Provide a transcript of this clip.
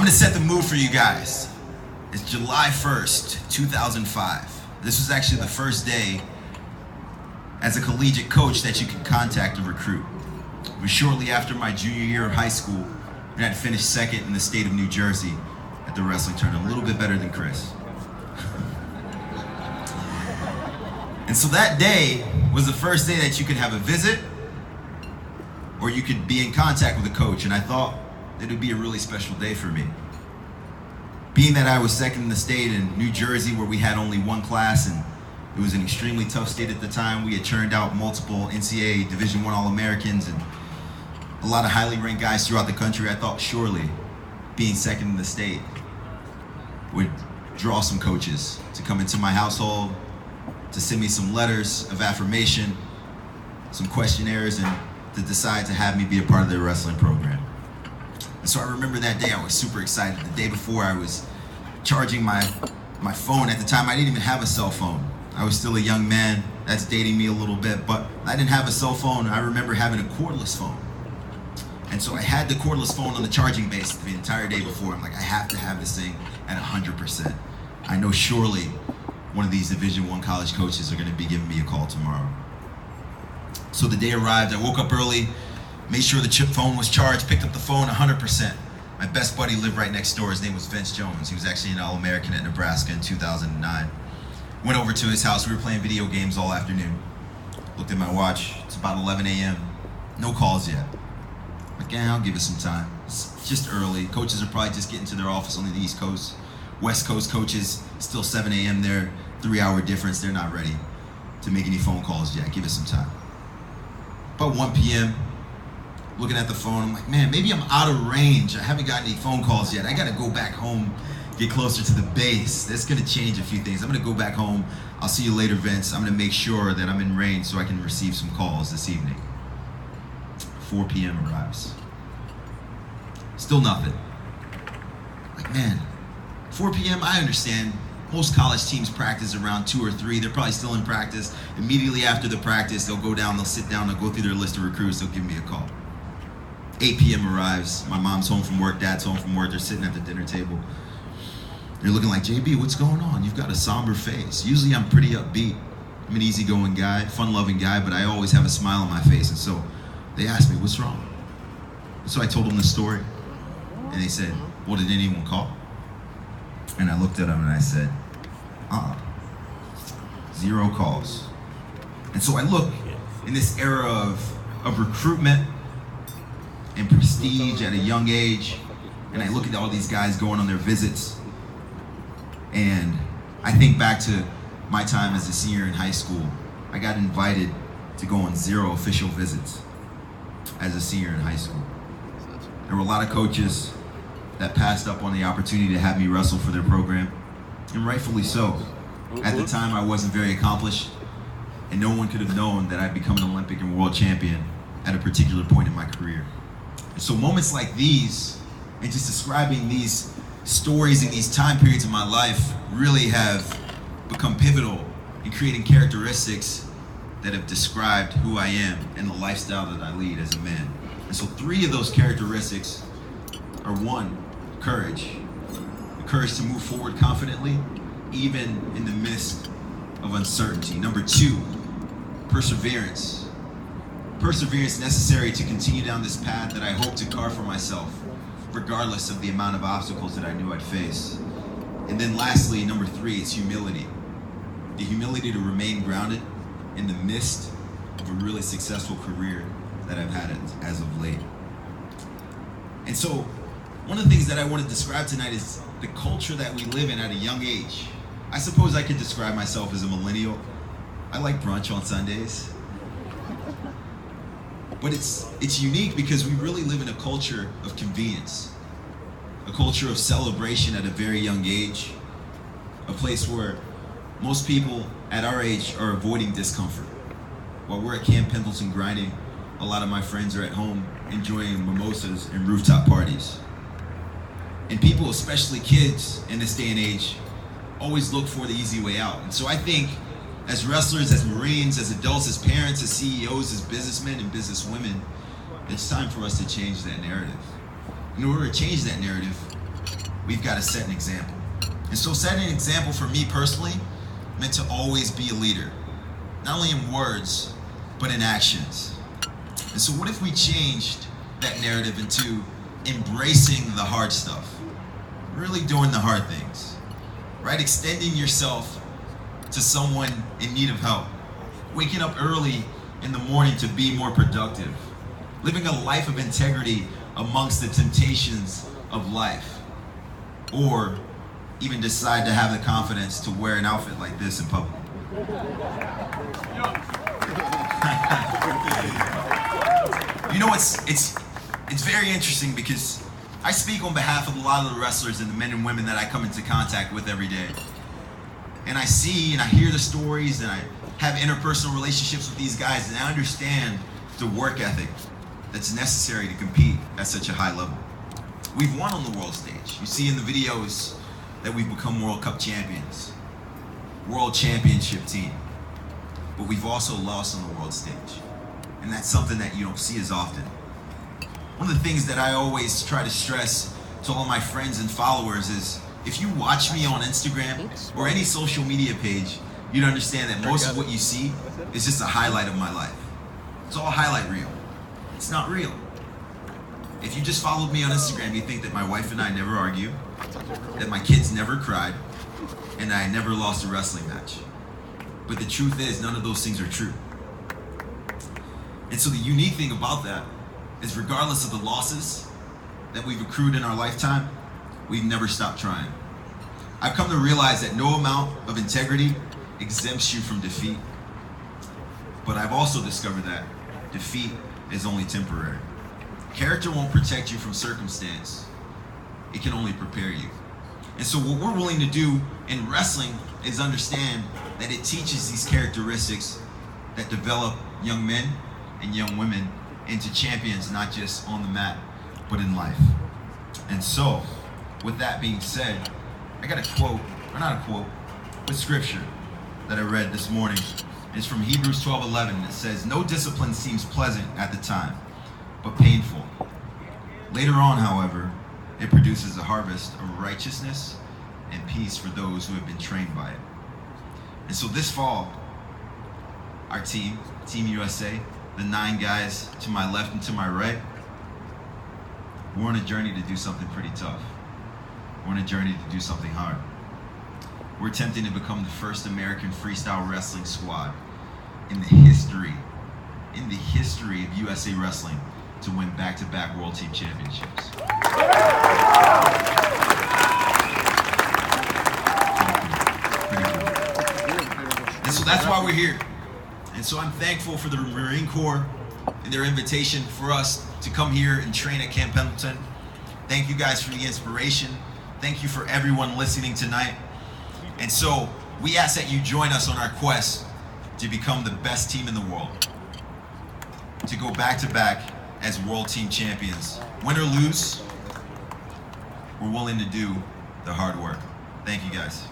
to set the mood for you guys. It's July 1st, 2005. This was actually the first day as a collegiate coach that you could contact a recruit. It was shortly after my junior year of high school, and I'd finished second in the state of New Jersey at the wrestling tournament, a little bit better than Chris. And so that day was the first day that you could have a visit or you could be in contact with a coach, and I thought it would be a really special day for me. Being that I was second in the state in New Jersey, where we had only one class, and it was an extremely tough state at the time. We had churned out multiple NCAA Division I All-Americans and a lot of highly ranked guys throughout the country. I thought surely being second in the state would draw some coaches to come into my household, to send me some letters of affirmation, some questionnaires, and to decide to have me be a part of their wrestling program. And so I remember that day I was super excited. The day before I was charging my phone. At the time I didn't even have a cell phone. I was still a young man. That's dating me a little bit, but I didn't have a cell phone. I remember having a cordless phone. And so I had the cordless phone on the charging base the entire day before. I'm like, I have to have this thing at 100%. I know surely one of these Division I college coaches are gonna be giving me a call tomorrow. So the day arrived, I woke up early, made sure the chip phone was charged, picked up the phone 100%. My best buddy lived right next door. His name was Vince Jones. He was actually an All-American at Nebraska in 2009. Went over to his house. We were playing video games all afternoon. Looked at my watch. It's about 11 a.m. No calls yet. Like, yeah, I'll give it some time. It's just early. Coaches are probably just getting to their office on the East Coast. West Coast coaches, still 7 a.m. there, 3-hour difference. They're not ready to make any phone calls yet. Give it some time. About 1 p.m., looking at the phone, I'm like, man, maybe I'm out of range. I haven't gotten any phone calls yet. I gotta go back home, get closer to the base. That's gonna change a few things. I'm gonna go back home. I'll see you later, Vince. I'm gonna make sure that I'm in range so I can receive some calls this evening. 4 p.m. arrives. Still nothing. Like, man, 4 p.m., I understand. Most college teams practice around 2 or 3. They're probably still in practice. Immediately after the practice, they'll go down, they'll sit down, they'll go through their list of recruits, they'll give me a call. 8 p.m. arrives. My mom's home from work, dad's home from work. They're sitting at the dinner table. They're looking like, JB, what's going on? You've got a somber face. Usually I'm pretty upbeat. I'm an easygoing guy, fun-loving guy, but I always have a smile on my face. And so they asked me, what's wrong? So I told them the story. And they said, well, did anyone call? And I looked at them and I said, 0 calls. And so I look in this era of recruitment and prestige at a young age, and I look at all these guys going on their visits, and I think back to my time as a senior in high school. I got invited to go on 0 official visits as a senior in high school. There were a lot of coaches that passed up on the opportunity to have me wrestle for their program, and rightfully so. At the time, I wasn't very accomplished, and no one could have known that I'd become an Olympic and world champion at a particular point in my career. And so moments like these, and just describing these stories and these time periods of my life, really have become pivotal in creating characteristics that have described who I am and the lifestyle that I lead as a man. And so 3 of those characteristics are: 1, courage. The courage to move forward confidently, even in the midst of uncertainty. Number 2, perseverance. Perseverance necessary to continue down this path that I hope to carve for myself, regardless of the amount of obstacles that I knew I'd face. And then lastly, number 3, is humility. The humility to remain grounded in the midst of a really successful career that I've had as of late. And so, one of the things that I want to describe tonight is the culture that we live in at a young age. I suppose I could describe myself as a millennial. I like brunch on Sundays. But it's unique because we really live in a culture of convenience, a culture of celebration at a very young age, a place where most people at our age are avoiding discomfort. While we're at Camp Pendleton grinding, a lot of my friends are at home enjoying mimosas and rooftop parties. And people, especially kids in this day and age, always look for the easy way out. And so I think as wrestlers, as Marines, as adults, as parents, as CEOs, as businessmen and businesswomen, it's time for us to change that narrative. In order to change that narrative, we've got to set an example. And so setting an example for me personally meant to always be a leader, not only in words, but in actions. And so what if we changed that narrative into embracing the hard stuff, really doing the hard things, right? Extending yourself to someone in need of help, waking up early in the morning to be more productive, living a life of integrity amongst the temptations of life, or even decide to have the confidence to wear an outfit like this in public. You know, it's very interesting because I speak on behalf of a lot of the wrestlers and the men and women that I come into contact with every day. And I see and I hear the stories and I have interpersonal relationships with these guys, and I understand the work ethic that's necessary to compete at such a high level. We've won on the world stage. You see in the videos that we've become World Cup champions, World Championship team, but we've also lost on the world stage. And that's something that you don't see as often. One of the things that I always try to stress to all my friends and followers is, if you watch me on Instagram or any social media page, you'd understand that most of what you see is just a highlight of my life. It's all highlight reel. It's not real. If you just followed me on Instagram, you think that my wife and I never argue, that my kids never cried, and I never lost a wrestling match. But the truth is, none of those things are true. And so the unique thing about that is, regardless of the losses that we've accrued in our lifetime, we've never stopped trying. I've come to realize that no amount of integrity exempts you from defeat. But I've also discovered that defeat is only temporary. Character won't protect you from circumstance. It can only prepare you. And so what we're willing to do in wrestling is understand that it teaches these characteristics that develop young men and young women into champions, not just on the mat, but in life. And so, with that being said, I got a quote, or not a quote, but scripture that I read this morning. It's from Hebrews 12:11. It says, "No discipline seems pleasant at the time, but painful. Later on, however, it produces a harvest of righteousness and peace for those who have been trained by it." And so this fall, our team, Team USA, the 9 guys to my left and to my right, we're on a journey to do something pretty tough. We're on a journey to do something hard. We're attempting to become the first American freestyle wrestling squad in the history of USA Wrestling to win back-to-back World Team Championships. And so that's why we're here. And so I'm thankful for the Marine Corps and their invitation for us to come here and train at Camp Pendleton. Thank you guys for the inspiration. Thank you for everyone listening tonight. And so we ask that you join us on our quest to become the best team in the world, to go back-to-back as World Team Champions. Win or lose, we're willing to do the hard work. Thank you guys.